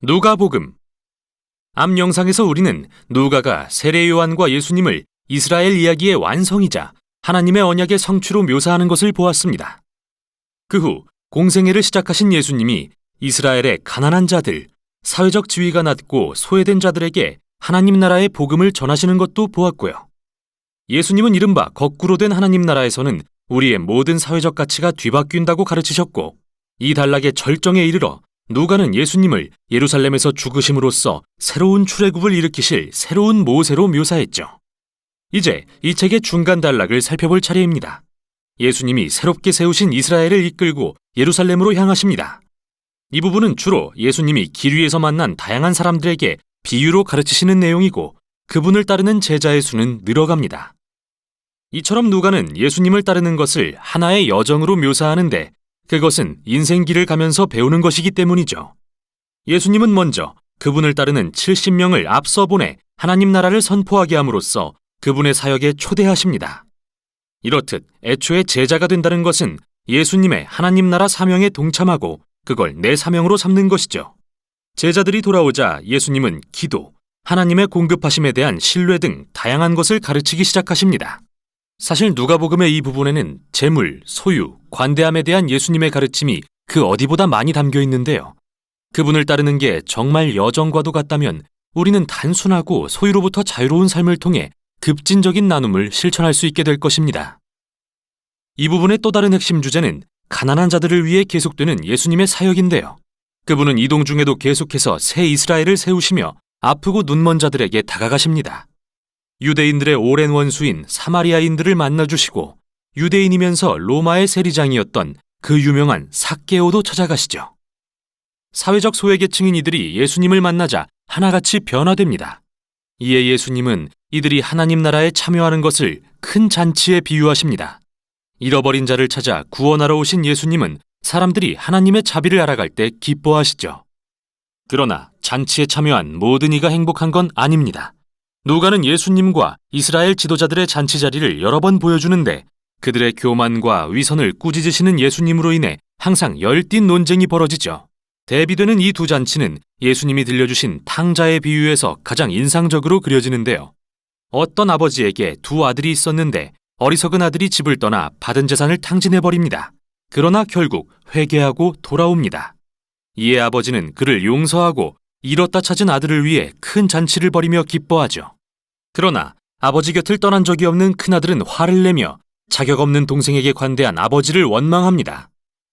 누가복음. 앞 영상에서 우리는 누가가 세례 요한과 예수님을 이스라엘 이야기의 완성이자 하나님의 언약의 성취로 묘사하는 것을 보았습니다. 그 후 공생애를 시작하신 예수님이 이스라엘의 가난한 자들, 사회적 지위가 낮고 소외된 자들에게 하나님 나라의 복음을 전하시는 것도 보았고요. 예수님은 이른바 거꾸로 된 하나님 나라에서는 우리의 모든 사회적 가치가 뒤바뀐다고 가르치셨고, 이 단락의 절정에 이르러 누가는 예수님을 예루살렘에서 죽으심으로써 새로운 출애굽을 일으키실 새로운 모세로 묘사했죠. 이제 이 책의 중간 단락을 살펴볼 차례입니다. 예수님이 새롭게 세우신 이스라엘을 이끌고 예루살렘으로 향하십니다. 이 부분은 주로 예수님이 길 위에서 만난 다양한 사람들에게 비유로 가르치시는 내용이고, 그분을 따르는 제자의 수는 늘어갑니다. 이처럼 누가는 예수님을 따르는 것을 하나의 여정으로 묘사하는데, 그것은 인생길을 가면서 배우는 것이기 때문이죠. 예수님은 먼저 그분을 따르는 70명을 앞서 보내 하나님 나라를 선포하게 함으로써 그분의 사역에 초대하십니다. 이렇듯 애초에 제자가 된다는 것은 예수님의 하나님 나라 사명에 동참하고 그걸 내 사명으로 삼는 것이죠. 제자들이 돌아오자 예수님은 기도, 하나님의 공급하심에 대한 신뢰 등 다양한 것을 가르치기 시작하십니다. 사실 누가복음의 이 부분에는 재물, 소유, 관대함에 대한 예수님의 가르침이 그 어디보다 많이 담겨 있는데요. 그분을 따르는 게 정말 여정과도 같다면 우리는 단순하고 소유로부터 자유로운 삶을 통해 급진적인 나눔을 실천할 수 있게 될 것입니다. 이 부분의 또 다른 핵심 주제는 가난한 자들을 위해 계속되는 예수님의 사역인데요. 그분은 이동 중에도 계속해서 새 이스라엘을 세우시며 아프고 눈먼 자들에게 다가가십니다. 유대인들의 오랜 원수인 사마리아인들을 만나주시고, 유대인이면서 로마의 세리장이었던 그 유명한 삭개오도 찾아가시죠. 사회적 소외계층인 이들이 예수님을 만나자 하나같이 변화됩니다. 이에 예수님은 이들이 하나님 나라에 참여하는 것을 큰 잔치에 비유하십니다. 잃어버린 자를 찾아 구원하러 오신 예수님은 사람들이 하나님의 자비를 알아갈 때 기뻐하시죠. 그러나 잔치에 참여한 모든 이가 행복한 건 아닙니다. 누가는 예수님과 이스라엘 지도자들의 잔치 자리를 여러 번 보여주는데, 그들의 교만과 위선을 꾸짖으시는 예수님으로 인해 항상 열띤 논쟁이 벌어지죠. 대비되는 이 두 잔치는 예수님이 들려주신 탕자의 비유에서 가장 인상적으로 그려지는데요. 어떤 아버지에게 두 아들이 있었는데 어리석은 아들이 집을 떠나 받은 재산을 탕진해버립니다. 그러나 결국 회개하고 돌아옵니다. 이에 아버지는 그를 용서하고 잃었다 찾은 아들을 위해 큰 잔치를 벌이며 기뻐하죠. 그러나 아버지 곁을 떠난 적이 없는 큰아들은 화를 내며 자격 없는 동생에게 관대한 아버지를 원망합니다.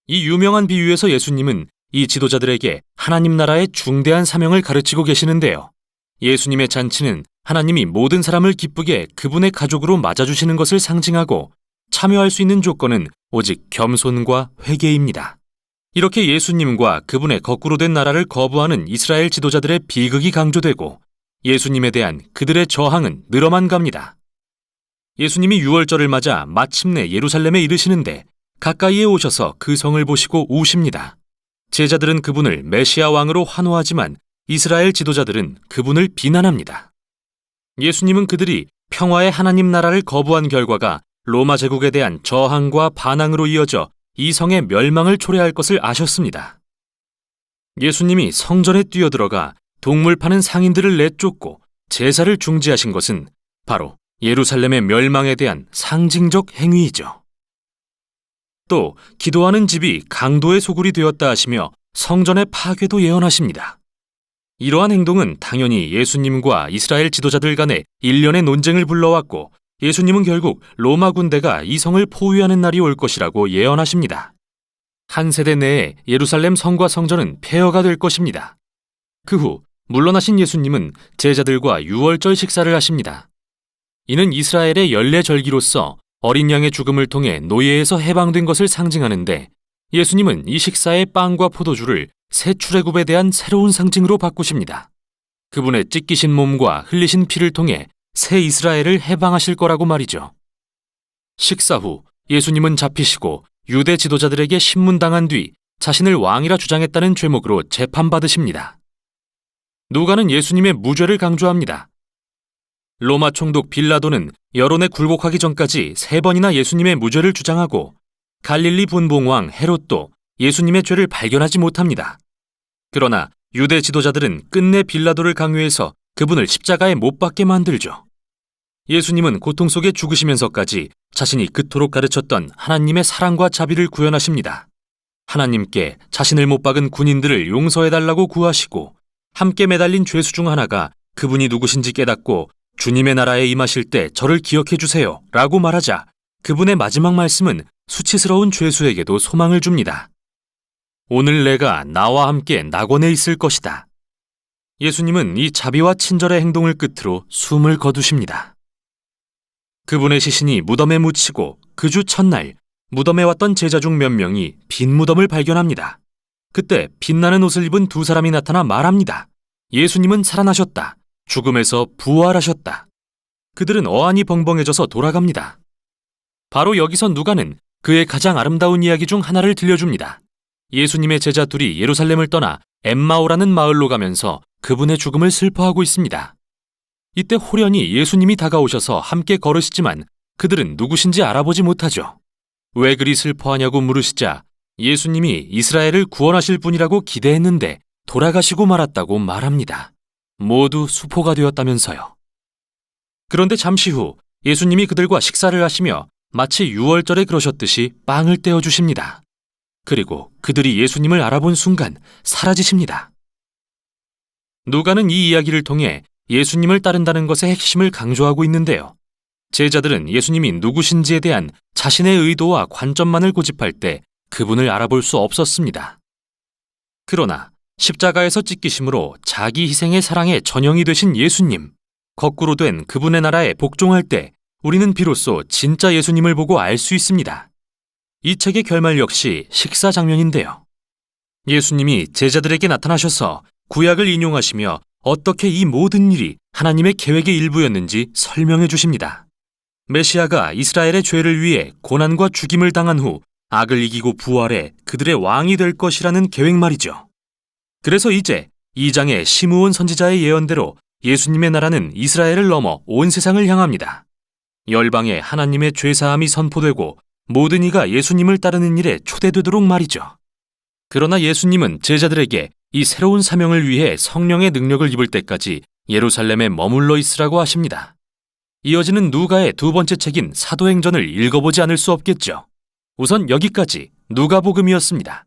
이 유명한 비유에서 예수님은 이 지도자들에게 하나님 나라의 중대한 사명을 가르치고 계시는데요. 예수님의 잔치는 하나님이 모든 사람을 기쁘게 그분의 가족으로 맞아주시는 것을 상징하고, 참여할 수 있는 조건은 오직 겸손과 회개입니다. 이렇게 예수님과 그분의 거꾸로 된 나라를 거부하는 이스라엘 지도자들의 비극이 강조되고, 예수님에 대한 그들의 저항은 늘어만 갑니다. 예수님이 유월절을 맞아 마침내 예루살렘에 이르시는데 가까이에 오셔서 그 성을 보시고 우십니다. 제자들은 그분을 메시아 왕으로 환호하지만 이스라엘 지도자들은 그분을 비난합니다. 예수님은 그들이 평화의 하나님 나라를 거부한 결과가 로마 제국에 대한 저항과 반항으로 이어져 이 성의 멸망을 초래할 것을 아셨습니다. 예수님이 성전에 뛰어들어가 동물 파는 상인들을 내쫓고 제사를 중지하신 것은 바로 예루살렘의 멸망에 대한 상징적 행위이죠. 또 기도하는 집이 강도의 소굴이 되었다 하시며 성전의 파괴도 예언하십니다. 이러한 행동은 당연히 예수님과 이스라엘 지도자들 간의 일련의 논쟁을 불러왔고, 예수님은 결국 로마 군대가 이 성을 포위하는 날이 올 것이라고 예언하십니다. 한 세대 내에 예루살렘 성과 성전은 폐허가 될 것입니다. 그 후 물러나신 예수님은 제자들과 유월절 식사를 하십니다. 이는 이스라엘의 연례절기로서 어린 양의 죽음을 통해 노예에서 해방된 것을 상징하는데, 예수님은 이 식사의 빵과 포도주를 새 출애굽에 대한 새로운 상징으로 바꾸십니다. 그분의 찢기신 몸과 흘리신 피를 통해 새 이스라엘을 해방하실 거라고 말이죠. 식사 후 예수님은 잡히시고 유대 지도자들에게 신문당한 뒤 자신을 왕이라 주장했다는 죄목으로 재판받으십니다. 누가는 예수님의 무죄를 강조합니다. 로마 총독 빌라도는 여론에 굴복하기 전까지 3번이나 예수님의 무죄를 주장하고, 갈릴리 분봉왕 헤롯도 예수님의 죄를 발견하지 못합니다. 그러나 유대 지도자들은 끝내 빌라도를 강요해서 그분을 십자가에 못 박게 만들죠. 예수님은 고통 속에 죽으시면서까지 자신이 그토록 가르쳤던 하나님의 사랑과 자비를 구현하십니다. 하나님께 자신을 못 박은 군인들을 용서해달라고 구하시고 함께 매달린 죄수 중 하나가 그분이 누구신지 깨닫고 주님의 나라에 임하실 때 저를 기억해 주세요 라고 말하자 그분의 마지막 말씀은 수치스러운 죄수에게도 소망을 줍니다. 오늘 내가 나와 함께 낙원에 있을 것이다. 예수님은 이 자비와 친절의 행동을 끝으로 숨을 거두십니다. 그분의 시신이 무덤에 묻히고 그 주 첫날 무덤에 왔던 제자 중 몇 명이 빈 무덤을 발견합니다. 그때 빛나는 옷을 입은 두 사람이 나타나 말합니다. 예수님은 살아나셨다. 죽음에서 부활하셨다. 그들은 어안이 벙벙해져서 돌아갑니다. 바로 여기서 누가는 그의 가장 아름다운 이야기 중 하나를 들려줍니다. 예수님의 제자 둘이 예루살렘을 떠나 엠마오라는 마을로 가면서 그분의 죽음을 슬퍼하고 있습니다. 이때 호련히 예수님이 다가오셔서 함께 걸으시지만 그들은 누구신지 알아보지 못하죠. 왜 그리 슬퍼하냐고 물으시자 예수님이 이스라엘을 구원하실 분이라고 기대했는데 돌아가시고 말았다고 말합니다. 모두 수포가 되었다면서요. 그런데 잠시 후 예수님이 그들과 식사를 하시며 마치 유월절에 그러셨듯이 빵을 떼어주십니다. 그리고 그들이 예수님을 알아본 순간 사라지십니다. 누가는 이 이야기를 통해 예수님을 따른다는 것의 핵심을 강조하고 있는데요. 제자들은 예수님이 누구신지에 대한 자신의 의도와 관점만을 고집할 때 그분을 알아볼 수 없었습니다. 그러나 십자가에서 찢기심으로 자기 희생의 사랑의 전형이 되신 예수님, 거꾸로 된 그분의 나라에 복종할 때 우리는 비로소 진짜 예수님을 보고 알 수 있습니다. 이 책의 결말 역시 식사 장면인데요. 예수님이 제자들에게 나타나셔서 구약을 인용하시며 어떻게 이 모든 일이 하나님의 계획의 일부였는지 설명해 주십니다. 메시아가 이스라엘의 죄를 위해 고난과 죽임을 당한 후 악을 이기고 부활해 그들의 왕이 될 것이라는 계획 말이죠. 그래서 이제 2장의 시므온 선지자의 예언대로 예수님의 나라는 이스라엘을 넘어 온 세상을 향합니다. 열방에 하나님의 죄사함이 선포되고 모든 이가 예수님을 따르는 일에 초대되도록 말이죠. 그러나 예수님은 제자들에게 이 새로운 사명을 위해 성령의 능력을 입을 때까지 예루살렘에 머물러 있으라고 하십니다. 이어지는 누가의 두 번째 책인 사도행전을 읽어보지 않을 수 없겠죠. 우선 여기까지 누가복음이었습니다.